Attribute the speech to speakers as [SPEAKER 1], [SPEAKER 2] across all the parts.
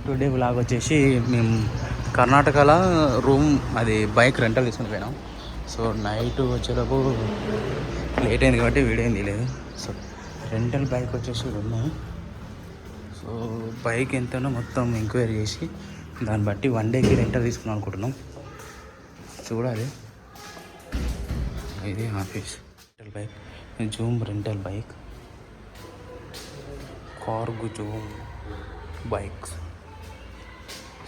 [SPEAKER 1] Today vlog వచ్చేసి మేము కర్ణాటకలో రూమ్ అది బైక్ రెంటల్ తీసుకుని పోయినాం. సో నైట్ వచ్చేటప్పుడు లేట్ అయింది కాబట్టి వీడియో ఏం తీయలేదు. సో రెంటల్ బైక్ వచ్చేసి ఉన్నాయి. సో బైక్ ఎంతనో మొత్తం ఎంక్వైరీ చేసి దాన్ని బట్టి 1 డేకి రెంటల్ తీసుకున్నాం అనుకుంటున్నాం. చూడాలి. ఇది office rental bike, Zoom rental bike, card Zoom bikes.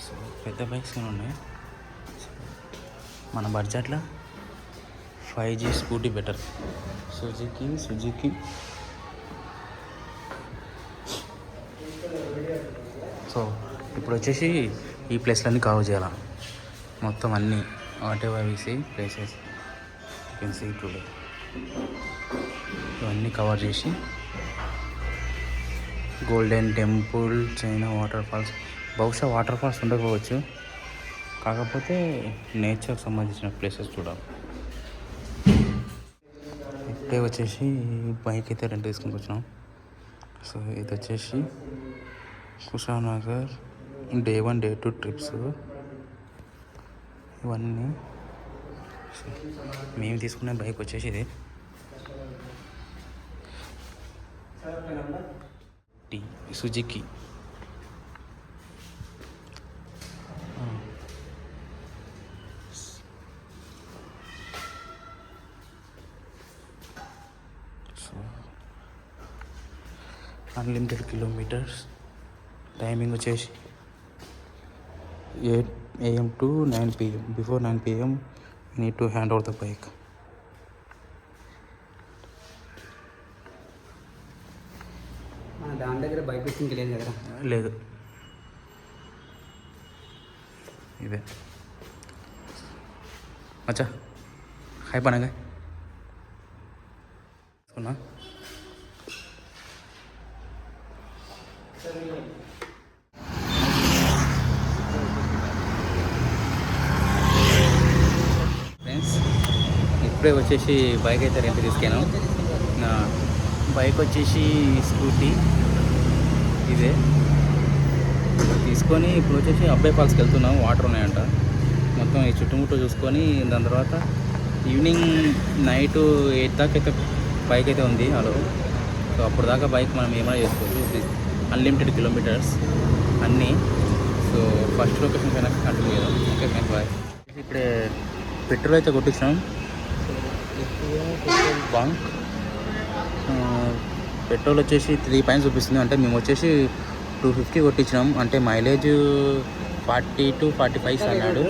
[SPEAKER 1] So పెద్ద బైక్స్ ఏమైనా ఉన్నాయి. మన బడ్జెట్లో 5G scooty better. Suzuki so ఇప్పుడు వచ్చేసి ఈ ప్లేస్లన్నీ కవర్ చేయాలి మొత్తం అన్నీ. Whatever we see places you can see today ఇవన్నీ కవర్ చేసి Golden Temple, China waterfalls. బహుశా వాటర్ ఫాల్స్ ఉండకపోవచ్చు, కాకపోతే నేచర్కి సంబంధించిన ప్లేసెస్ చూడాలి. ఇప్పుడే వచ్చేసి బైక్ అయితే రెంట్ తీసుకుని వచ్చినాం. సో ఇది వచ్చేసి కుషానగర్ Day 1 Day 2 ట్రిప్స్ ఇవన్నీ. మేము తీసుకునే బైక్ వచ్చేసి ఇది సుజుకి. Unlimited kilometres. టైమింగ్ వచ్చేసి 8 AM to 9 PM. Before 9 PM you need to hand over the bike.
[SPEAKER 2] దాని దగ్గర బైక్ ఇంక లేదు కదా?
[SPEAKER 1] లేదు, ఇదే అచ్చా. హాయ్ పనగా తీసుకున్నా. ఫ్రెండ్స్ ఇప్పుడే వచ్చేసి బైక్ అయితే రెంట్ తీసుకాను. బైక్ వచ్చేసి స్కూటీ ఇదే తీసుకొని ఇప్పుడు వచ్చేసి అబ్బాయి ఫాల్స్కి వెళ్తున్నాం. వాటర్ ఉన్నాయంట మొత్తం ఈ చుట్టుముట్టు చూసుకొని దాని తర్వాత ఈవినింగ్ నైట్ 8 దాకా అయితే బైక్ అయితే ఉంది హలో. సో అప్పుడు దాకా బైక్ మనం ఏమైనా చేసుకోవచ్చు. అన్లిమిటెడ్ కిలోమీటర్స్ అన్నీ. సో ఫస్ట్ లొకేషన్ పైన కంటిన్యూ చేద్దాం. Okay friend, bye. ఇప్పుడే పెట్రోల్ అయితే కొట్టించాం. బంక్ పెట్రోల్ వచ్చేసి 3 పాయింట్స్ చూపిస్తుంది. అంటే మేము వచ్చేసి 250 కొట్టించినాం. అంటే మైలేజ్ 40 to 45 అన్నాడు.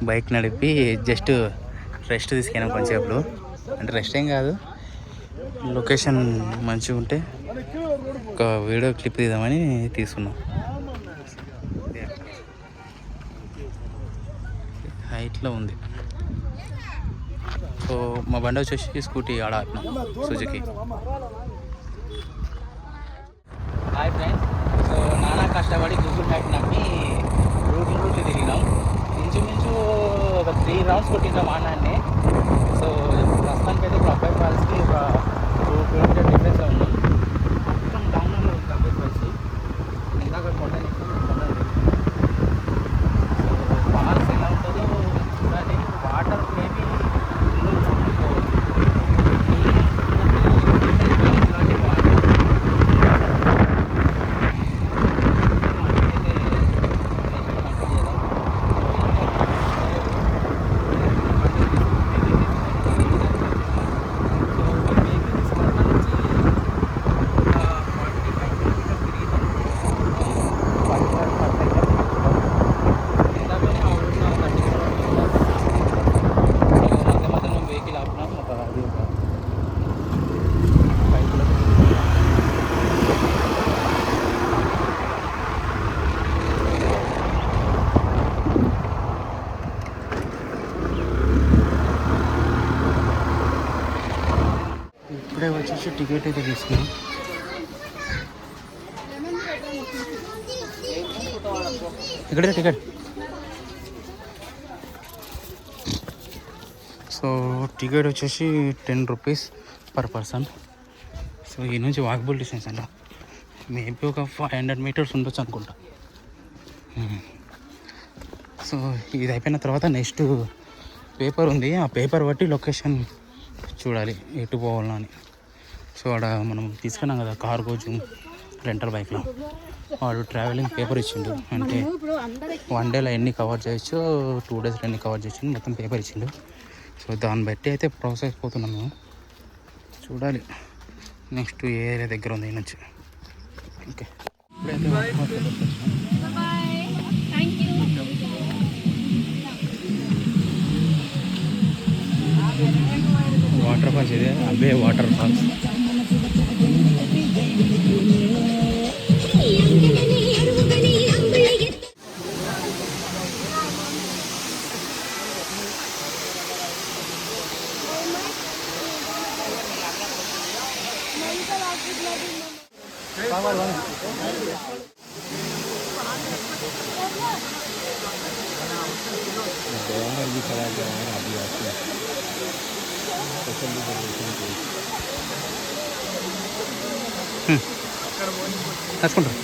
[SPEAKER 1] బైక్ నడిపి జస్ట్ రెస్ట్ తీసుకెళ్ళాం కొంచెంసేపు. అంటే రెస్ట్ ఏం కాదు, లొకేషన్ మంచిగా ఉంటే ఒక వీడియో క్లిప్ తీద్దామని తీసుకున్నాం. హైట్లో ఉంది. సో మా బండి వచ్చేసి స్కూటీ ఆడ ఆపినాం, సుజుకి. హాయ్ ఫ్రెండ్స్, సో నానా కష్టపడి గూగుల్ మ్యాప్ నమ్మి రూట్ తిరిగినాం. ఇంచుమించు ఒక 3 రౌండ్స్ కొట్టినాం ఆనాన్ని. సో ప్రస్తుతానికి అయితే ఇప్పుడు అబ్బాయి ఫాల్స్కి ఒక 2 కిలోమీటర్ డిఫరెన్స్ ఉన్నాం. మొత్తం డౌన్లో ఉంది అబ్బాయి ఫాల్స్. ఇందాక కొండ ఫాల్స్ ఎలా ఉంటుందో చూడాలి. వాటర్ మేబీ ఇప్పుడే వచ్చేసి టికెట్ అయితే తీసుకున్నాం. ఇక్కడే టికెట్. సో టికెట్ వచ్చేసి 10 రూపీస్ పర్ పర్సన్. సో ఈ నుంచి వాకబుల్ డిస్టెన్స్ అంట, మేబీ ఒక 500 మీటర్స్ ఉండొచ్చు అనుకుంటా. సో ఇది అయిపోయిన తర్వాత నెక్స్ట్ పేపర్ ఉంది, ఆ పేపర్ బట్టి లొకేషన్ చూడాలి ఎటు పోవాలని అని. సో అక్కడ మనం తీసుకున్నాం కదా కార్గో జూమ్ రెంటల్ బైక్లో, వాడు ట్రావెలింగ్ పేపర్ ఇచ్చిండు. అంటే 1 డేలో ఎన్ని కవర్ చేయొచ్చు, 2 డేస్లో ఎన్ని కవర్ చేయొచ్చు మొత్తం పేపర్ ఇచ్చిండు. సో దాన్ని బట్టి అయితే ప్రాసెస్ పోతున్నాము. చూడాలి నెక్స్ట్ ఏ ఏరియా దగ్గర ఉంది నుంచి. ఓకే, వాటర్ ఫాల్స్ ఇదే, అబ్బే వాటర్ ఫాల్స్. నడుచుకుంటారు.